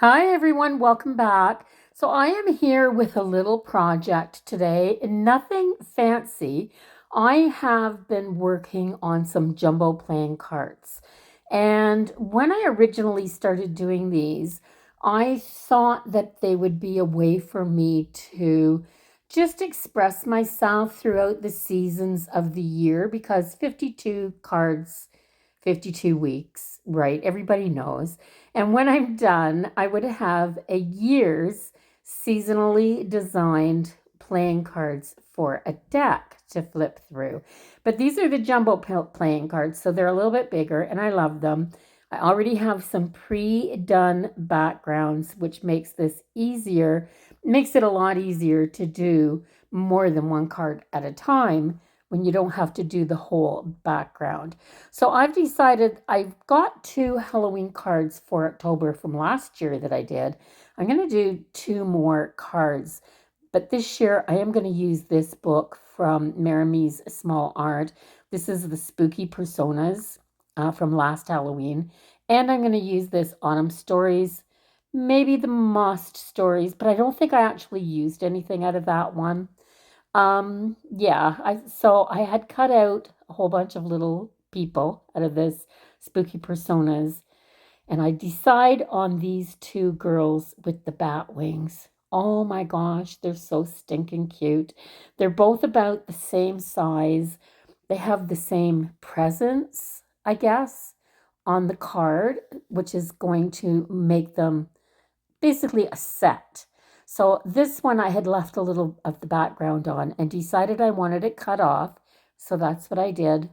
Hi everyone, welcome back. So I am here with a little project today, nothing fancy. I have been working on some jumbo playing cards. And when I originally started doing these, I thought that they would be a way for me to just express myself throughout the seasons of the year because 52 cards, 52 weeks, right? Everybody knows. And when I'm done, I would have a year's seasonally designed playing cards for a deck to flip through. But these are the jumbo playing cards, so they're a little bit bigger, and I love them. I already have some pre-done backgrounds, which makes this easier, makes it a lot easier to do more than one card at a time when you don't have to do the whole background. So I've decided I've got two Halloween cards for October from last year that I did. I'm going to do two more cards, but this year I am going to use this book from Marimie's Small Art. This is the Spooky Personas from last Halloween. And I'm going to use this Autumn Stories, maybe the Moss Stories, but I don't think I actually used anything out of that one. Yeah, I had cut out a whole bunch of little people out of this spooky personas, and I decide on these two girls with the bat wings. Oh my gosh, they're so stinking cute. They're both about the same size. They have the same presence, I guess, on the card, which is going to make them basically a set. So this one I had left a little of the background on and decided I wanted it cut off. So that's what I did.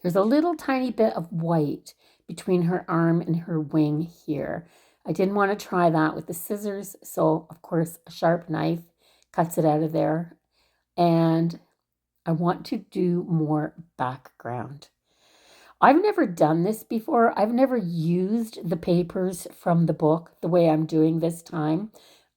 There's a little tiny bit of white between her arm and her wing here. I didn't want to try that with the scissors. So of course a sharp knife cuts it out of there. And I want to do more background. I've never done this before. I've never used the papers from the book the way I'm doing this time.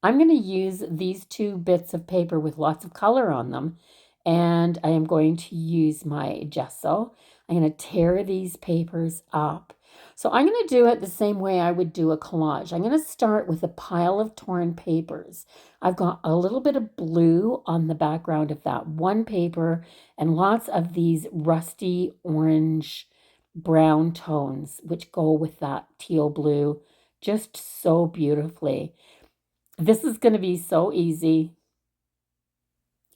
I'm going to use these two bits of paper with lots of color on them, and I am going to use my gesso. I'm going to tear these papers up. So I'm going to do it the same way I would do a collage. I'm going to start with a pile of torn papers. I've got a little bit of blue on the background of that one paper and lots of these rusty orange brown tones, which go with that teal blue just so beautifully. This is going to be so easy.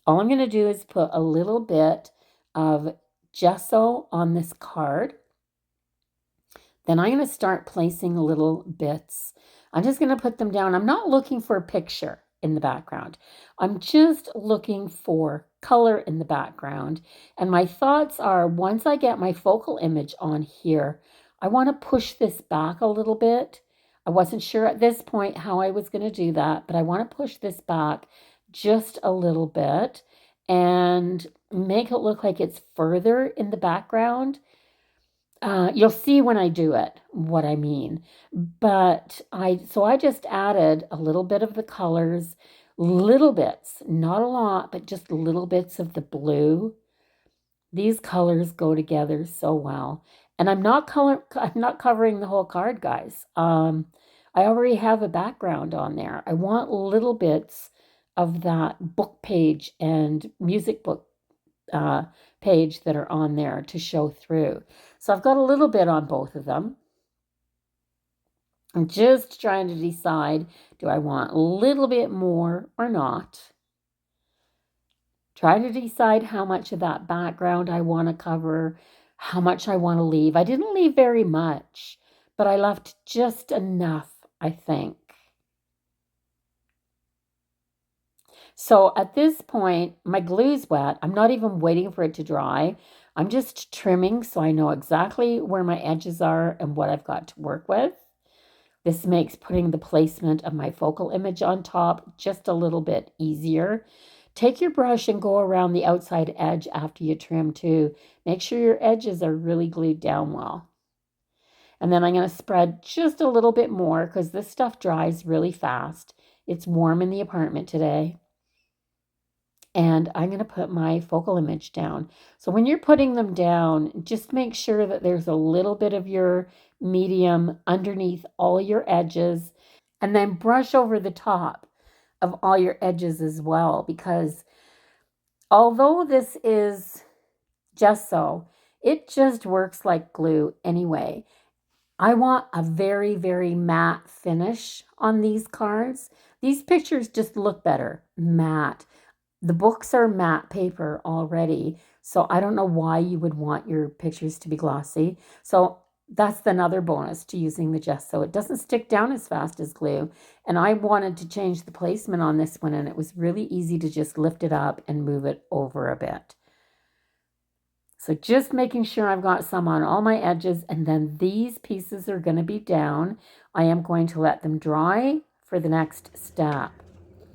All I'm going to do is put a little bit of gesso on this card. Then I'm going to start placing little bits. I'm just going to put them down. I'm not looking for a picture in the background. I'm just looking for color in the background. And my thoughts are, once I get my focal image on here, I want to push this back a little bit. I wasn't sure at this point how I was going to do that, but I want to push this back just a little bit and make it look like it's further in the background. You'll see when I do it what I mean. So I just added a little bit of the colors, little bits, not a lot, but just little bits of the blue. These colors go together so well. And I'm not covering the whole card, guys. I already have a background on there. I want little bits of that book page and music book uh, page that are on there to show through. So I've got a little bit on both of them. I'm just trying to decide, do I want a little bit more or not? Trying to decide how much of that background I want to cover, how much I want to leave. I didn't leave very much, but I left just enough, I think. So at this point, my glue's wet. I'm not even waiting for it to dry. I'm just trimming so I know exactly where my edges are and what I've got to work with. This makes putting the placement of my focal image on top just a little bit easier. Take your brush and go around the outside edge after you trim too. Make sure your edges are really glued down well. And then I'm going to spread just a little bit more because this stuff dries really fast. It's warm in the apartment today. And I'm going to put my focal image down. So when you're putting them down, just make sure that there's a little bit of your medium underneath all your edges, and then brush over the top of all your edges as well, because although this is gesso, it just works like glue anyway. I want a very, very matte finish on these cards. These pictures just look better matte. The books are matte paper already, so I don't know why you would want your pictures to be glossy. So that's another bonus to using the gesso. It doesn't stick down as fast as glue. And I wanted to change the placement on this one, and it was really easy to just lift it up and move it over a bit. So just making sure I've got some on all my edges, and then these pieces are going to be down. I am going to let them dry for the next step.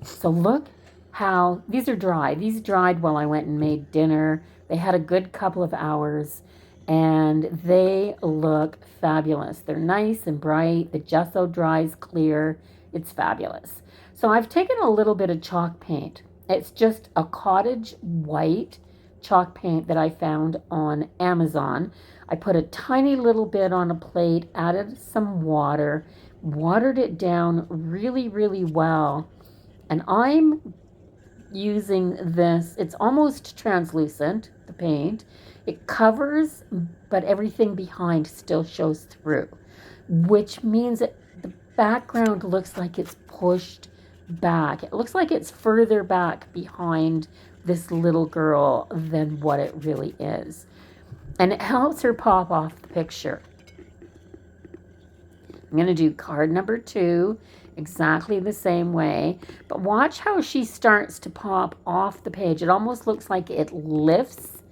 So look how these are dry. These dried while I went and made dinner. They had a good couple of hours and they look fabulous. They're nice and bright. The gesso dries clear. It's fabulous. So I've taken a little bit of chalk paint. It's just a cottage white chalk paint that I found on Amazon. I put a tiny little bit on a plate, added some water, watered it down really, really well. And I'm using this, it's almost translucent, the paint. It covers, but everything behind still shows through, which means that the background looks like it's pushed back. It looks like it's further back behind this little girl than what it really is. And it helps her pop off the picture. I'm going to do card number 2 exactly the same way, but watch how she starts to pop off the page. It almost looks like it lifts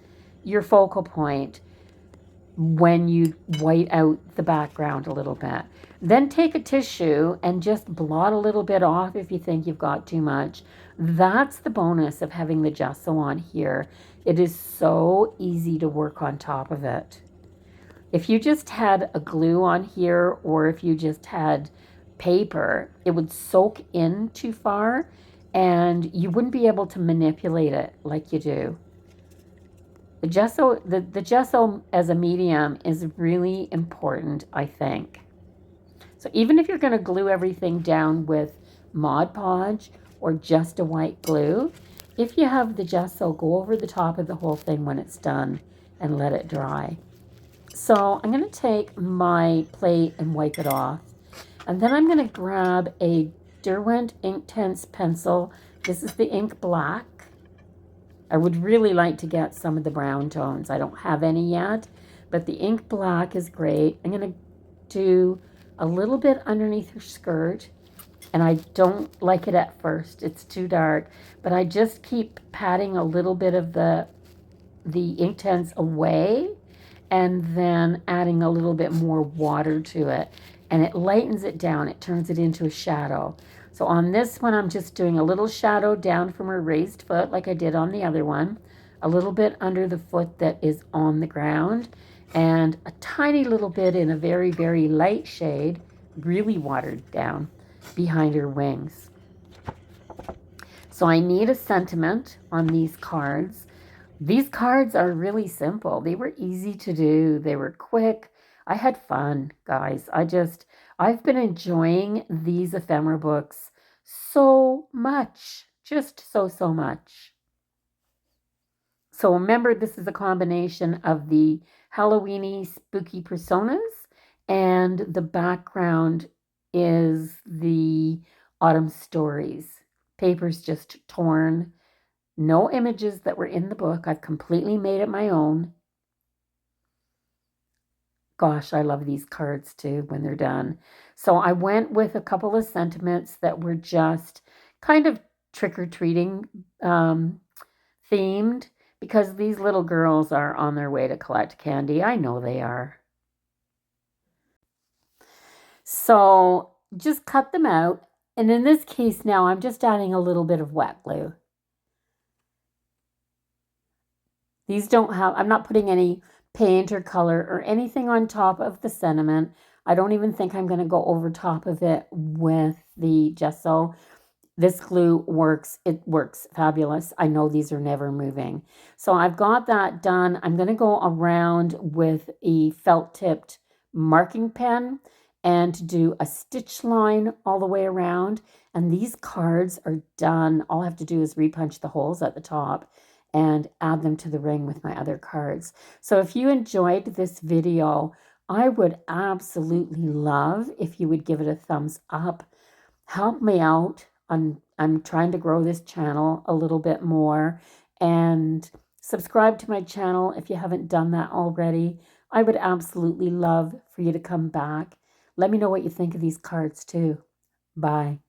your focal point when you white out the background a little bit. Then take a tissue and just blot a little bit off if you think you've got too much. That's the bonus of having the gesso on here. It is so easy to work on top of it. If you just had a glue on here, or if you just had paper, it would soak in too far and you wouldn't be able to manipulate it like you do. The gesso as a medium is really important, I think. So even if you're going to glue everything down with Mod Podge or just a white glue, if you have the gesso, go over the top of the whole thing when it's done and let it dry. So I'm going to take my plate and wipe it off. And then I'm going to grab a Derwent Inktense pencil. This is the ink black. I would really like to get some of the brown tones. I don't have any yet, but the ink black is great. I'm going to do a little bit underneath her skirt. And I don't like it at first. It's too dark. But I just keep patting a little bit of the Inktense away, and then adding a little bit more water to it, and it lightens it down. It turns it into a shadow. So on this one, I'm just doing a little shadow down from her raised foot like I did on the other one, a little bit under the foot that is on the ground, and a tiny little bit in a very, very light shade, really watered down, behind her wings. So I need a sentiment on these cards. These cards are really simple. They were easy to do. They were quick. I had fun, guys. I've been enjoying these ephemera books so much. Just so much. So remember, this is a combination of the Halloweeny spooky personas, and the background is the autumn stories. Paper's just torn. No images that were in the book. I've completely made it my own. Gosh, I love these cards too when they're done. So I went with a couple of sentiments that were just kind of trick-or-treating themed, because these little girls are on their way to collect candy. I know they are. So just cut them out. And in this case now, I'm just adding a little bit of wet glue. These don't have, I'm not putting any paint or color or anything on top of the sentiment. I don't even think I'm going to go over top of it with the gesso. this glue works. It works fabulous. I know these are never moving. So I've got that done. I'm going to go around with a felt tipped marking pen and do a stitch line all the way around. And these cards are done. All I have to do is repunch the holes at the top and add them to the ring with my other cards. So if you enjoyed this video, I would absolutely love if you would give it a thumbs up. Help me out. I'm trying to grow this channel a little bit more, and subscribe to my channel if you haven't done that already. I would absolutely love for you to come back. Let me know what you think of these cards too. Bye.